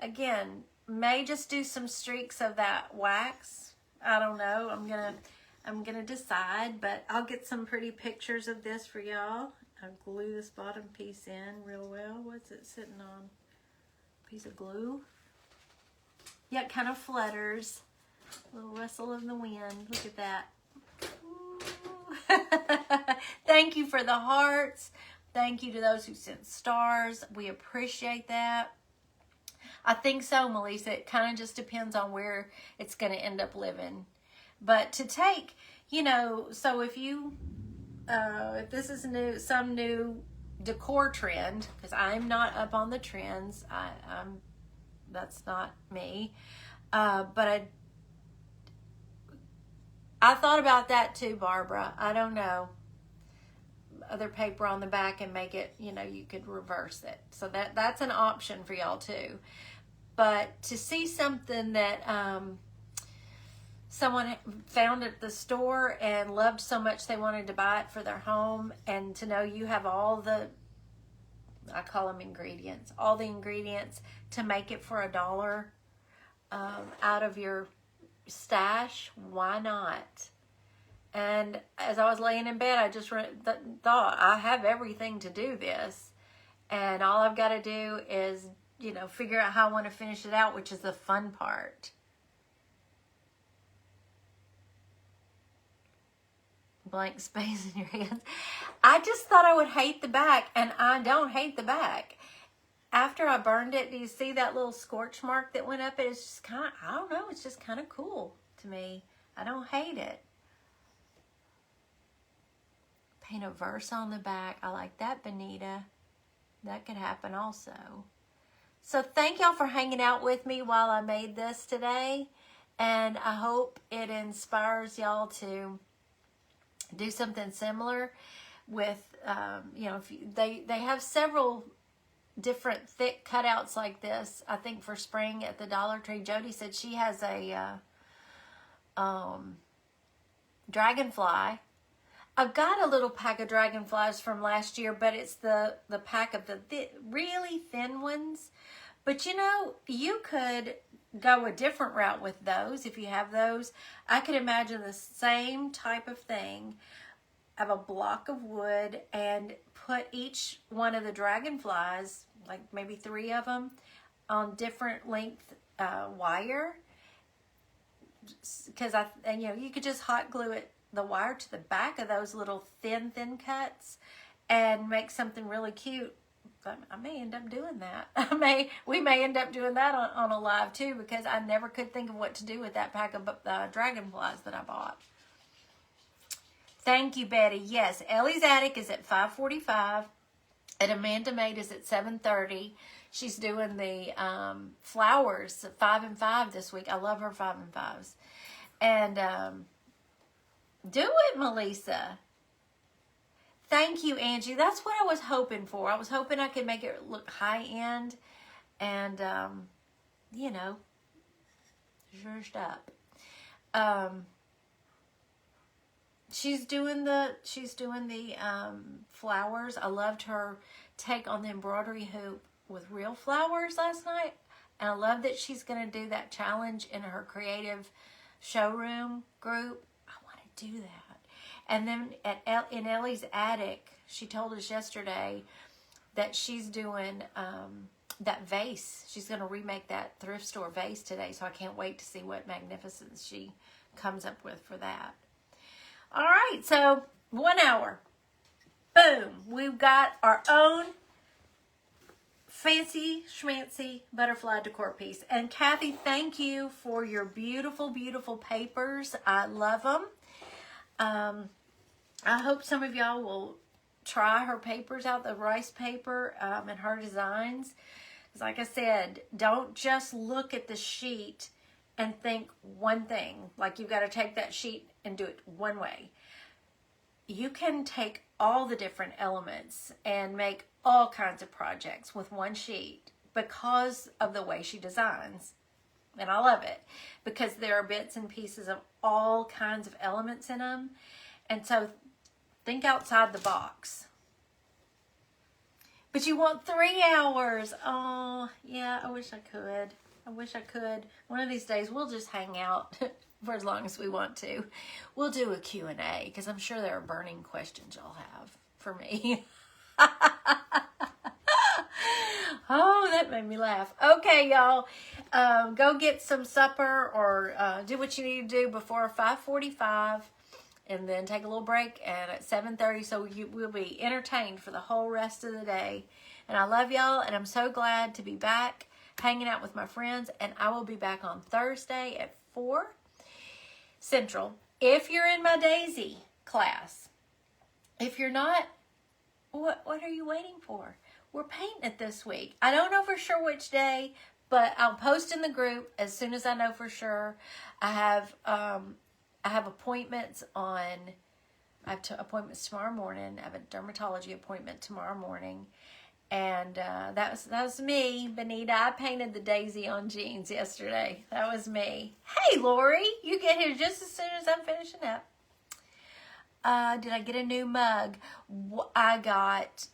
Again, may just do some streaks of that wax. I don't know. I'm gonna decide, but I'll get some pretty pictures of this for y'all. I'll glue this bottom piece in real well. What's it sitting on? Piece of glue. Yeah, it kind of flutters. A little rustle in the wind. Look at that. Thank you for the hearts. Thank you to those who sent stars. We appreciate that. I think so, Melissa. It kind of just depends on where it's going to end up living. But to take, you know, so if this is some new decor trend, because I'm not up on the trends. That's not me. But I thought about that too, Barbara. I don't know. Other paper on the back and make it, you know, you could reverse it. So that's an option for y'all too. But to see something that someone found at the store and loved so much they wanted to buy it for their home, and to know you have all the I call them ingredients, all the ingredients to make it for $1 out of your stash. Why not? And as I was laying in bed, I just thought, I have everything to do this. And all I've got to do is, you know, figure out how I want to finish it out, which is the fun part. Blank space in your hands. I just thought I would hate the back, and I don't hate the back. After I burned it, do you see that little scorch mark that went up? It's just kind of, I don't know, it's just kind of cool to me. I don't hate it. Paint a verse on the back. I like that, Benita. That could happen also. So thank y'all for hanging out with me while I made this today. And I hope it inspires y'all to do something similar with, you know, they have several different thick cutouts like this, I think, for spring at the Dollar Tree. Jody said she has a dragonfly. I've got a little pack of dragonflies from last year, but it's the pack of the really thin ones. But you know, you could go a different route with those if you have those. I could imagine the same type of thing. Have a block of wood and put each one of the dragonflies, like maybe 3 of them, on different length wire. Because you know, you could just hot glue the wire to the back of those little thin cuts and make something really cute. I may end up doing that. We may end up doing that on a live too, because I never could think of what to do with that pack of dragonflies that I bought. Thank you, Betty. Yes, Ellie's Attic is at 5:45, and Amanda Made is at 7:30. She's doing the flowers 5 and 5 this week. I love her 5 and 5s. And do it, Melissa. Thank you, Angie. That's what I was hoping for. I was hoping I could make it look high end and, you know, zhuzhed up. She's doing the flowers. I loved her take on the embroidery hoop with real flowers last night. And I love that she's going to do that challenge in her creative showroom group. I want to do that. And then in Ellie's Attic, she told us yesterday that she's doing that vase. She's going to remake that thrift store vase today. So I can't wait to see what magnificence she comes up with for that. All right, so 1 hour. Boom. We've got our own fancy schmancy butterfly decor piece. And Kathy, thank you for your beautiful, beautiful papers. I love them. I hope some of y'all will try her papers out, the rice paper and her designs. Because like I said, don't just look at the sheet and think one thing. Like you've got to take that sheet and do it one way. You can take all the different elements and make all kinds of projects with one sheet because of the way she designs. And I love it because there are bits and pieces of all kinds of elements in them. And so think outside the box. But you want 3 hours. Oh, yeah, I wish I could. I wish I could. One of these days, we'll just hang out for as long as we want to. We'll do a Q&A because I'm sure there are burning questions y'all have for me. Oh, that made me laugh. Okay, y'all. Go get some supper or do what you need to do before 5:45. And then take a little break and at 7:30, so you will be entertained for the whole rest of the day. And I love y'all, and I'm so glad to be back hanging out with my friends. And I will be back on Thursday at 4 Central. If you're in my Daisy class, if you're not, what are you waiting for? We're painting it this week. I don't know for sure which day, but I'll post in the group as soon as I know for sure. I have appointments appointments tomorrow morning. I have a dermatology appointment tomorrow morning. And that was me, Benita. I painted the daisy on jeans yesterday. That was me. Hey, Lori, you get here just as soon as I'm finishing up. Did I get a new mug? I got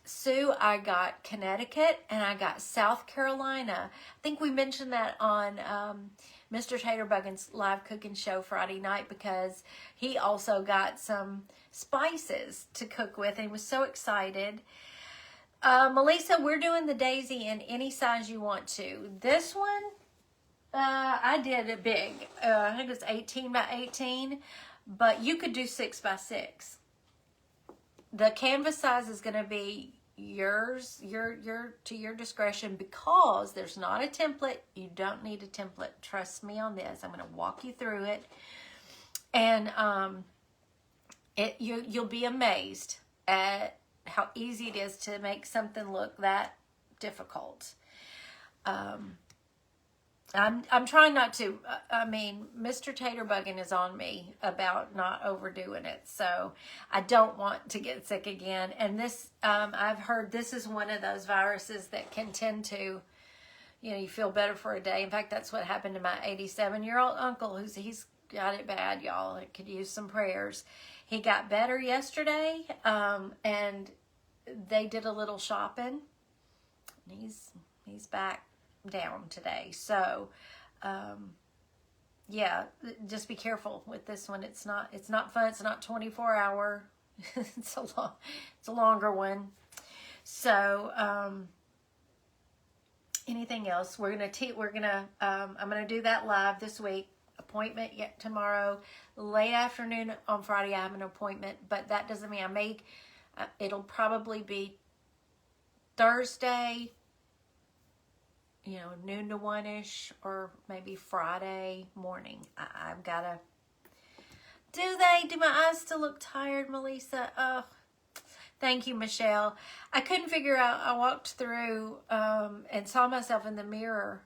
Connecticut, and I got South Carolina. I think we mentioned that on Mr. Taterbuggin's live cooking show Friday night, because he also got some spices to cook with, and he was so excited. Melissa, we're doing the daisy in any size you want to. This one, I did it big. I think it's 18 by 18. But you could do 6 by 6. The canvas size is going to be yours, to your discretion, because there's not a template. You don't need a template. Trust me on this. I'm going to walk you through it, and you'll be amazed at how easy it is to make something look that difficult. I'm trying not to. I mean, Mr. Taterbuggin is on me about not overdoing it, so I don't want to get sick again. And this, I've heard this is one of those viruses that can tend to, you feel better for a day. In fact, that's what happened to my 87-year-old uncle, he's got it bad, y'all. It could use some prayers. He got better yesterday, and they did a little shopping. He's back down today. So yeah, just be careful with this one. It's not fun. It's not 24 hour. It's a longer one. So anything else? I'm gonna do that live this week. Appointment yet tomorrow, late afternoon on Friday. I have an appointment, but that doesn't mean it'll probably be Thursday, noon to 1-ish, or maybe Friday morning. I've got to... Do my eyes still look tired, Melissa? Oh, thank you, Michelle. I couldn't figure out... I walked through and saw myself in the mirror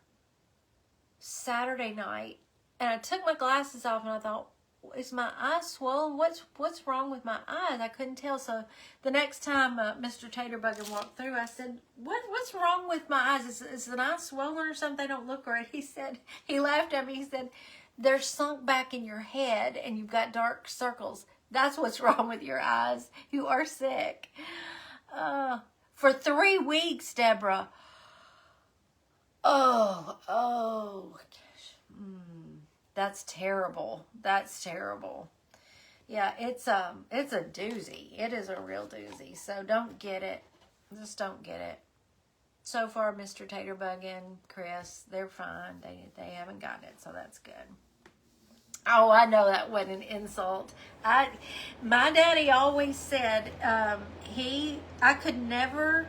Saturday night, and I took my glasses off, and I thought, is my eye swollen? What's wrong with my eyes? I couldn't tell. So the next time Mr. Taterbugger walked through, I said, what's wrong with my eyes? Is an eye swollen or something? They don't look right. He laughed at me. He said, they're sunk back in your head and you've got dark circles. That's what's wrong with your eyes. You are sick. For 3 weeks, Deborah. Oh gosh. That's terrible. That's terrible. Yeah, it's a doozy. It is a real doozy. So don't get it. Just don't get it. So far, Mr. Taterbug and Chris, they're fine. They haven't gotten it, so that's good. Oh, I know that wasn't an insult. My daddy always said I could never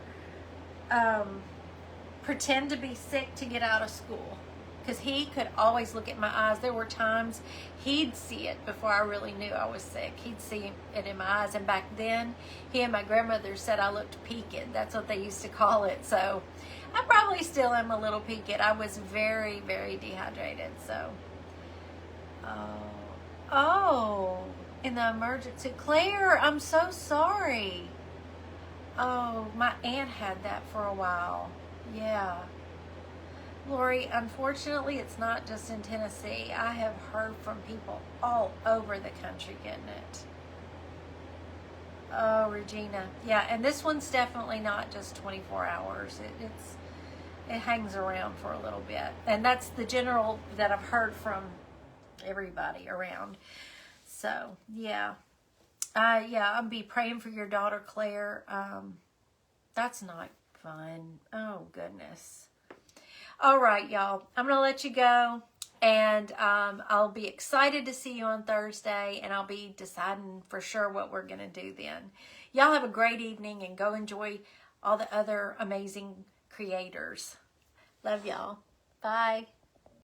pretend to be sick to get out of school. Because he could always look at my eyes. There were times he'd see it before I really knew I was sick. He'd see it in my eyes. And back then, he and my grandmother said I looked peaked. That's what they used to call it. So I probably still am a little peaked. I was very, very dehydrated. So, oh, in the emergency. Claire, I'm so sorry. Oh, my aunt had that for a while. Yeah. Lori, unfortunately, it's not just in Tennessee. I have heard from people all over the country getting it. Oh, Regina. Yeah, and this one's definitely not just 24 hours. It hangs around for a little bit. And that's the general that I've heard from everybody around. So, yeah. I'll be praying for your daughter, Claire. That's not fun. Oh, goodness. All right, y'all. I'm going to let you go. And I'll be excited to see you on Thursday. And I'll be deciding for sure what we're going to do then. Y'all have a great evening. And go enjoy all the other amazing creators. Love y'all. Bye.